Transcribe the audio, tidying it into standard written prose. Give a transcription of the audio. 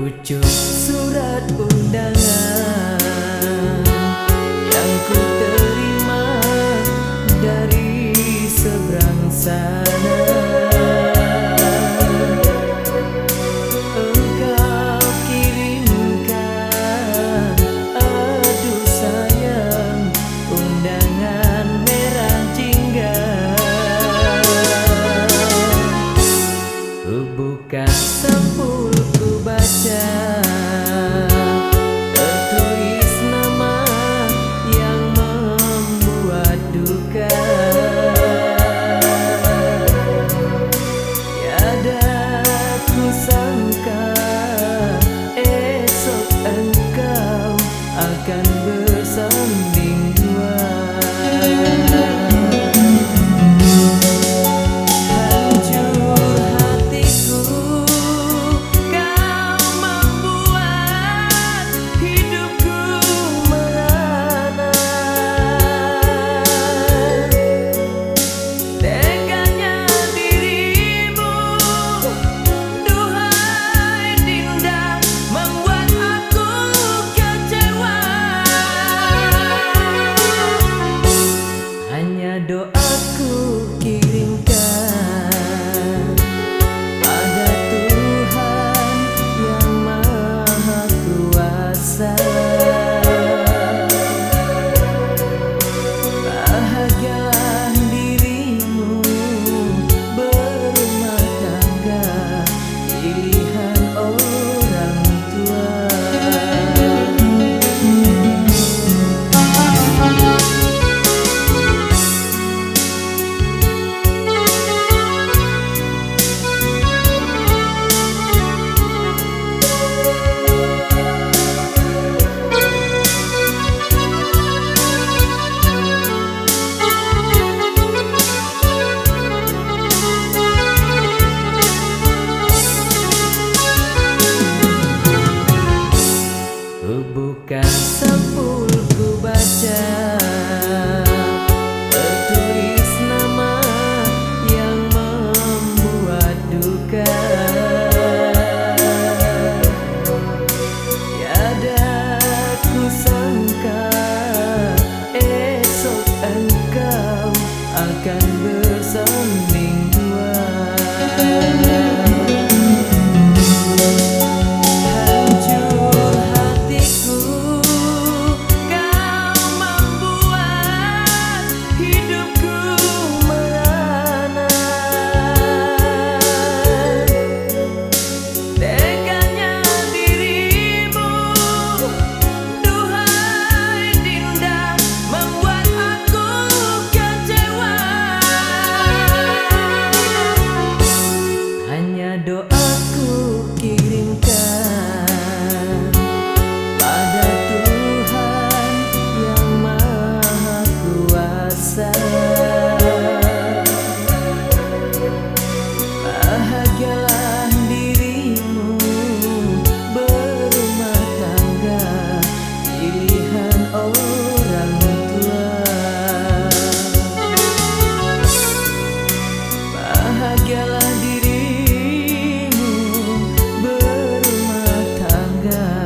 pucuk surat undangan yang ku terima dari seberang sana. Engkau kirimkan, aduh sayang, undangan merah jingga. Ku buka sampul, ku baca, tertulis nama yang membuat duka. Tiada ku sangka esok engkau akan bersanding dua. Doaku kirimkan pada Tuhan yang Maha Kuasa. Bahagialah dirimu berumah tangga, pilihan orang tua. Buka sampul, ku baca, tertulis nama yang membuat duka. Tiada ku sangka esok engkau akan bersanding dua. Doaku kirimkan pada Tuhan yang Maha Kuasa. Bahagialah dirimu berumah tangga, pilihan orang tua. Bahagialah dirimu berumah tangga.